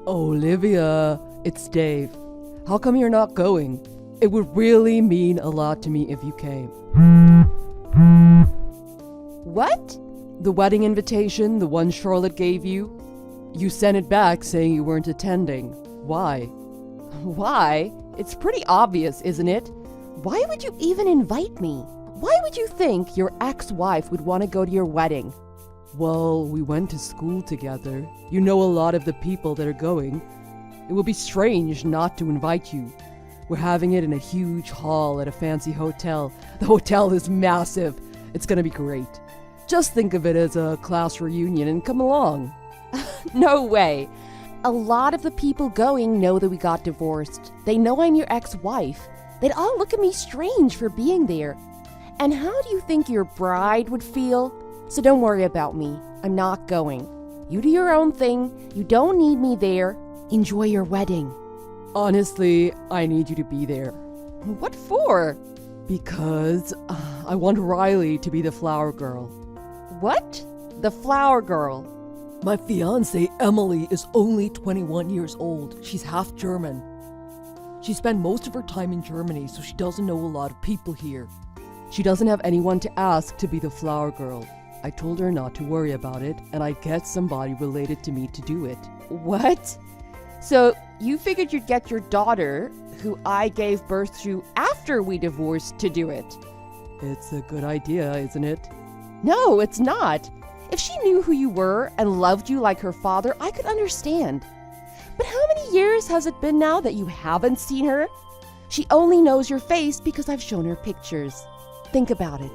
Olivia, it's Dave. How come you're not going? It would really mean a lot to me if you came. What? The wedding invitation, the one Charlotte gave you? You sent it back saying you weren't attending. Why? Why? It's pretty obvious, isn't it? Why would you even invite me? Why would you think your ex-wife would want to go to your wedding? Well, we went to school together. You know a lot of the people that are going. It would be strange not to invite you. We're having it in a huge hall at a fancy hotel. The hotel is massive. It's gonna be great. Just think of it as a class reunion and come along. No way. A lot of the people going know that we got divorced. They know I'm your ex-wife. They'd all look at me strange for being there. And how do you think your bride would feel? So don't worry about me. I'm not going. You do your own thing. You don't need me there. Enjoy your wedding. Honestly, I need you to be there. What for? Because I want Riley to be the flower girl. What? The flower girl? My fiancée, Emily, is only 21 years old. She's half German. She spent most of her time in Germany, so she doesn't know a lot of people here. She doesn't have anyone to ask to be the flower girl. I told her not to worry about it, and I'd get somebody related to me to do it. What? So you figured you'd get your daughter, who I gave birth to after we divorced, to do it? It's a good idea, isn't it? No, it's not. If she knew who you were and loved you like her father, I could understand. But how many years has it been now that you haven't seen her? She only knows your face because I've shown her pictures. Think about it.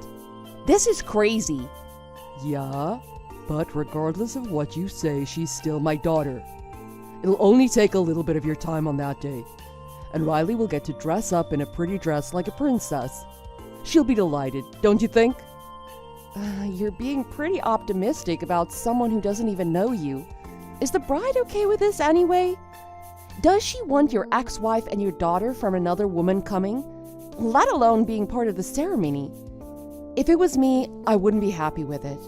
This is crazy. Yeah, but regardless of what you say, she's still my daughter. It'll only take a little bit of your time on that day. And Riley will get to dress up in a pretty dress like a princess. She'll be delighted, don't you think? You're being pretty optimistic about someone who doesn't even know you. Is the bride okay with this anyway? Does she want your ex-wife and your daughter from another woman coming? Let alone being part of the ceremony. If it was me, I wouldn't be happy with it.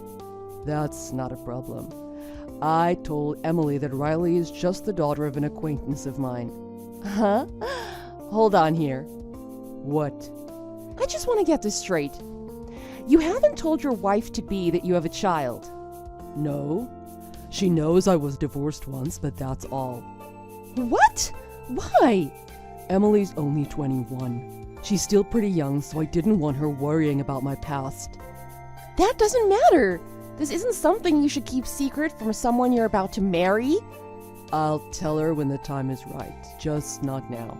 That's not a problem. I told Emily that Riley is just the daughter of an acquaintance of mine. Huh? Hold on here. What? I just want to get this straight. You haven't told your wife-to-be that you have a child. No. She knows I was divorced once, but that's all. What? Why? Emily's only 21. She's still pretty young, so I didn't want her worrying about my past. That doesn't matter. This isn't something you should keep secret from someone you're about to marry. I'll tell her when the time is right, just not now.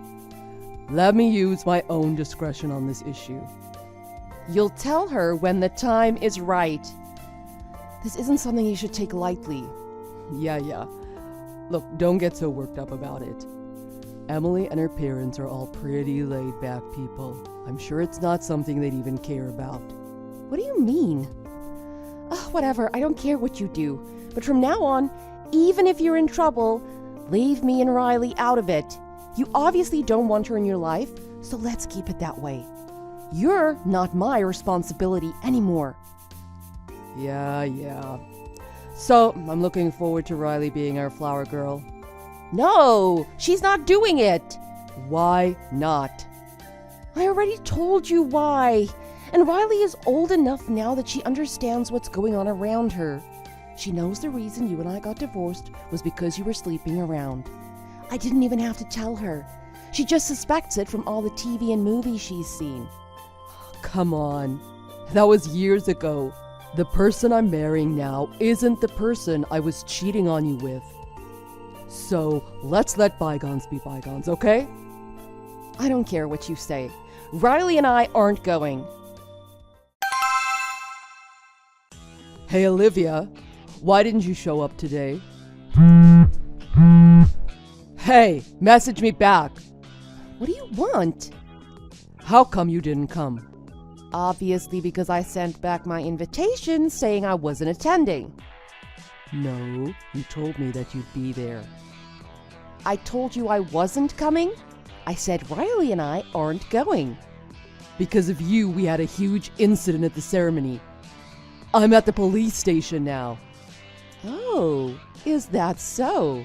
Let me use my own discretion on this issue. You'll tell her when the time is right. This isn't something you should take lightly. Yeah. Look, don't get so worked up about it. Emily and her parents are all pretty laid-back people. I'm sure it's not something they'd even care about. What do you mean? Whatever, I don't care what you do. But from now on, even if you're in trouble, leave me and Riley out of it. You obviously don't want her in your life, so let's keep it that way. You're not my responsibility anymore. Yeah. So, I'm looking forward to Riley being our flower girl. No, she's not doing it. Why not? I already told you why. And Riley is old enough now that she understands what's going on around her. She knows the reason you and I got divorced was because you were sleeping around. I didn't even have to tell her. She just suspects it from all the TV and movies she's seen. Come on. That was years ago. The person I'm marrying now isn't the person I was cheating on you with. So, let's let bygones be bygones, okay? I don't care what you say. Riley and I aren't going. Hey, Olivia. Why didn't you show up today? Hey, message me back. What do you want? How come you didn't come? Obviously because I sent back my invitation saying I wasn't attending. No, you told me that you'd be there. I told you I wasn't coming? I said Riley and I aren't going. Because of you, we had a huge incident at the ceremony. I'm at the police station now. Oh, is that so?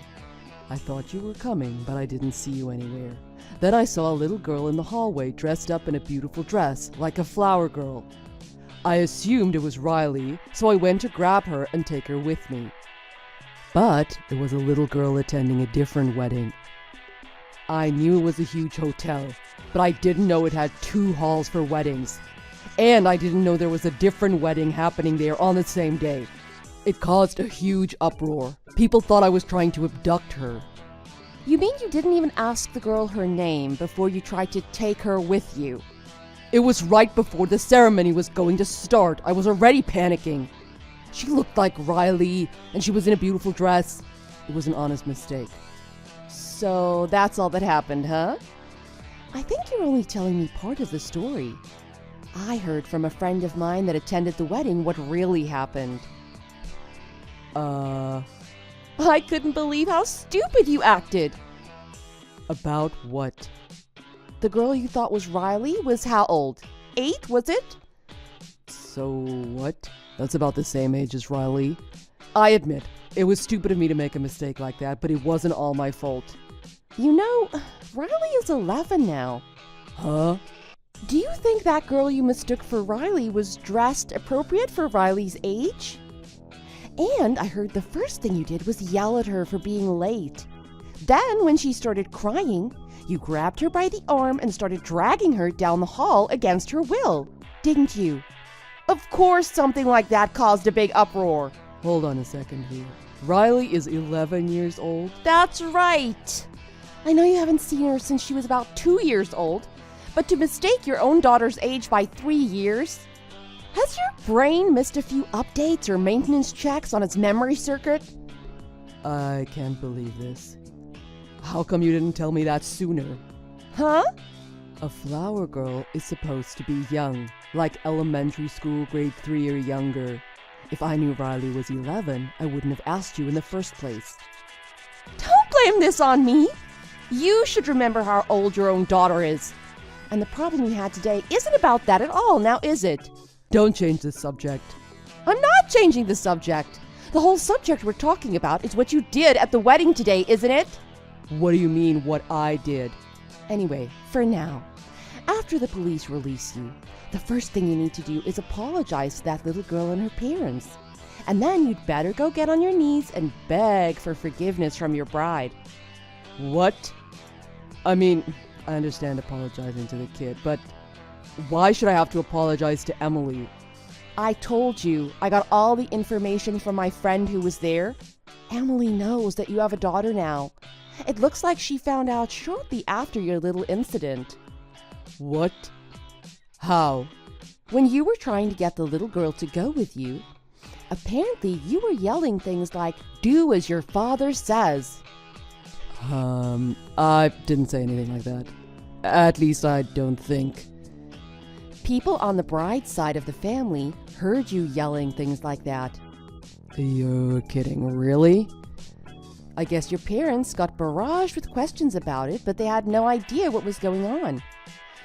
I thought you were coming, but I didn't see you anywhere. Then I saw a little girl in the hallway dressed up in a beautiful dress, like a flower girl. I assumed it was Riley, so I went to grab her and take her with me. But there was a little girl attending a different wedding. I knew it was a huge hotel, but I didn't know it had 2 halls for weddings. And I didn't know there was a different wedding happening there on the same day. It caused a huge uproar. People thought I was trying to abduct her. You mean you didn't even ask the girl her name before you tried to take her with you? It was right before the ceremony was going to start. I was already panicking. She looked like Riley, and she was in a beautiful dress. It was an honest mistake. So that's all that happened, huh? I think you're only telling me part of the story. I heard from a friend of mine that attended the wedding what really happened. I couldn't believe how stupid you acted. About what? The girl you thought was Riley was how old? 8, was it? So what? That's about the same age as Riley. I admit, it was stupid of me to make a mistake like that, but it wasn't all my fault. You know, Riley is 11 now. Huh? Do you think that girl you mistook for Riley was dressed appropriate for Riley's age? And I heard the first thing you did was yell at her for being late. Then, when she started crying, you grabbed her by the arm and started dragging her down the hall against her will, didn't you? Of course something like that caused a big uproar. Hold on a second here. Riley is 11 years old? That's right. I know you haven't seen her since she was about 2 years old, but to mistake your own daughter's age by 3 years? Has your brain missed a few updates or maintenance checks on its memory circuit? I can't believe this. How come you didn't tell me that sooner? Huh? A flower girl is supposed to be young, like elementary school grade 3 or younger. If I knew Riley was 11, I wouldn't have asked you in the first place. Don't blame this on me. You should remember how old your own daughter is. And the problem you had today isn't about that at all, now is it? Don't change the subject. I'm not changing the subject. The whole subject we're talking about is what you did at the wedding today, isn't it? What do you mean, what I did? Anyway, for now, after the police release you, the first thing you need to do is apologize to that little girl and her parents. And then you'd better go get on your knees and beg for forgiveness from your bride. What? I mean, I understand apologizing to the kid, but why should I have to apologize to Emily? I told you, I got all the information from my friend who was there. Emily knows that you have a daughter now. It looks like she found out shortly after your little incident. What? How? When you were trying to get the little girl to go with you, apparently you were yelling things like, "Do as your father says." I didn't say anything like that. At least I don't think. People on the bride's side of the family heard you yelling things like that. You're kidding, really? I guess your parents got barraged with questions about it, but they had no idea what was going on.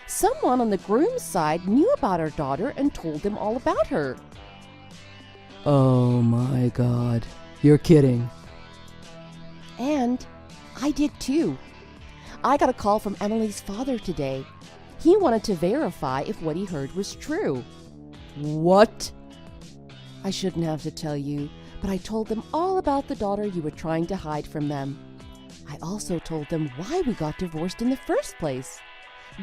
Someone on the groom's side knew about our daughter and told them all about her. Oh my God. You're kidding. And I did too. I got a call from Emily's father today. He wanted to verify if what he heard was true. What? I shouldn't have to tell you, but I told them all about the daughter you were trying to hide from them. I also told them why we got divorced in the first place.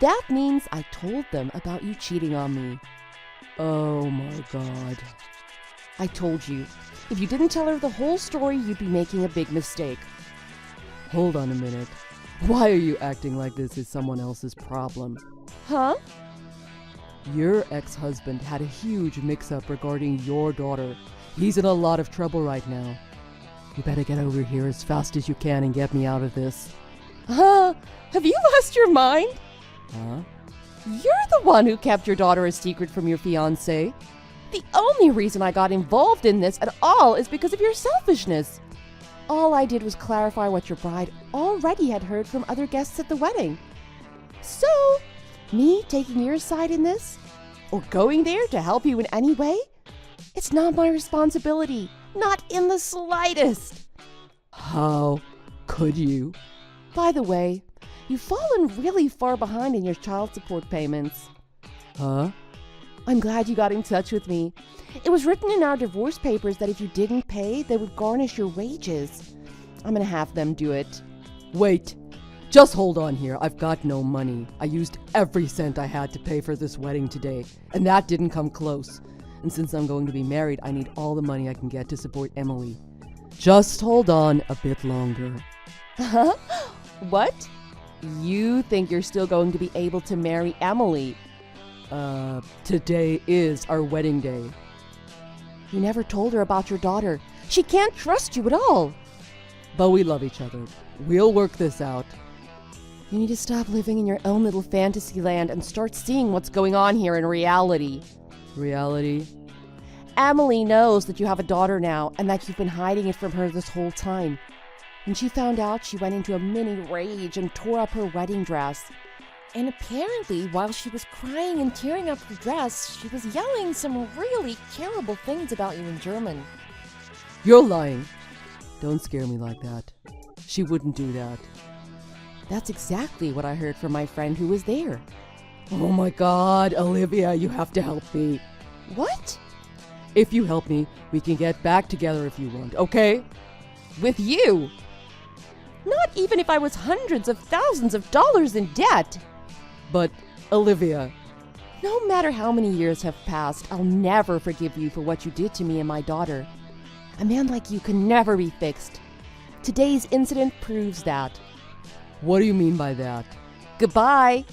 That means I told them about you cheating on me. Oh my God. I told you, if you didn't tell her the whole story, you'd be making a big mistake. Hold on a minute. Why are you acting like this is someone else's problem? Huh? Your ex-husband had a huge mix-up regarding your daughter. He's in a lot of trouble right now. You better get over here as fast as you can and get me out of this. Have you lost your mind? Huh? You're the one who kept your daughter a secret from your fiancé. The only reason I got involved in this at all is because of your selfishness. All I did was clarify what your bride already had heard from other guests at the wedding. So, me taking your side in this, or going there to help you in any way, it's not my responsibility. Not in the slightest. How could you? By the way, you've fallen really far behind in your child support payments. Huh? I'm glad you got in touch with me. It was written in our divorce papers that if you didn't pay, they would garnish your wages. I'm gonna have them do it. Wait. Just hold on here. I've got no money. I used every cent I had to pay for this wedding today, and that didn't come close. And since I'm going to be married, I need all the money I can get to support Emily. Just hold on a bit longer. Huh? What? You think you're still going to be able to marry Emily? Today is our wedding day. You never told her about your daughter. She can't trust you at all. But we love each other. We'll work this out. You need to stop living in your own little fantasy land and start seeing what's going on here in reality. Reality? Emily knows that you have a daughter now and that you've been hiding it from her this whole time. When she found out, she went into a mini rage and tore up her wedding dress. And apparently, while she was crying and tearing up the dress, she was yelling some really terrible things about you in German. You're lying. Don't scare me like that. She wouldn't do that. That's exactly what I heard from my friend who was there. Oh my God, Olivia, you have to help me. What? If you help me, we can get back together if you want, okay? With you? Not even if I was hundreds of thousands of dollars in debt. But, Olivia... No matter how many years have passed, I'll never forgive you for what you did to me and my daughter. A man like you can never be fixed. Today's incident proves that. What do you mean by that? Goodbye.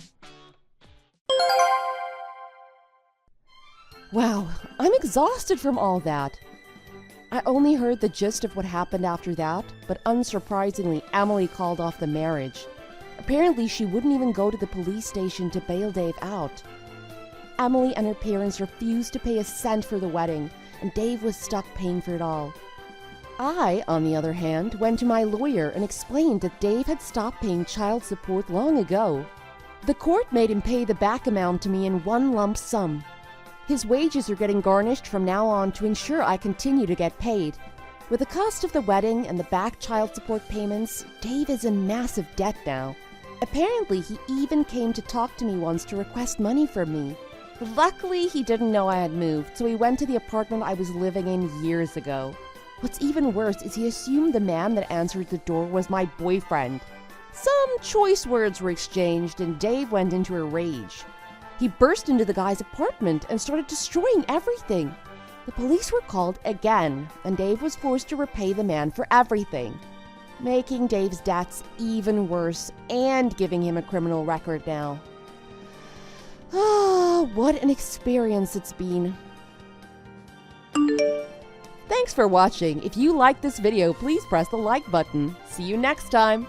Wow, I'm exhausted from all that. I only heard the gist of what happened after that, but unsurprisingly, Emily called off the marriage. Apparently, she wouldn't even go to the police station to bail Dave out. Emily and her parents refused to pay a cent for the wedding, and Dave was stuck paying for it all. I, on the other hand, went to my lawyer and explained that Dave had stopped paying child support long ago. The court made him pay the back amount to me in one lump sum. His wages are getting garnished from now on to ensure I continue to get paid. With the cost of the wedding and the back child support payments, Dave is in massive debt now. Apparently, he even came to talk to me once to request money from me. Luckily, he didn't know I had moved, so he went to the apartment I was living in years ago. What's even worse is he assumed the man that answered the door was my boyfriend. Some choice words were exchanged and Dave went into a rage. He burst into the guy's apartment and started destroying everything. The police were called again, and Dave was forced to repay the man for everything, making Dave's debts even worse and giving him a criminal record now. Ah, what an experience it's been. Thanks for watching. If you liked this video, please press the like button. See you next time.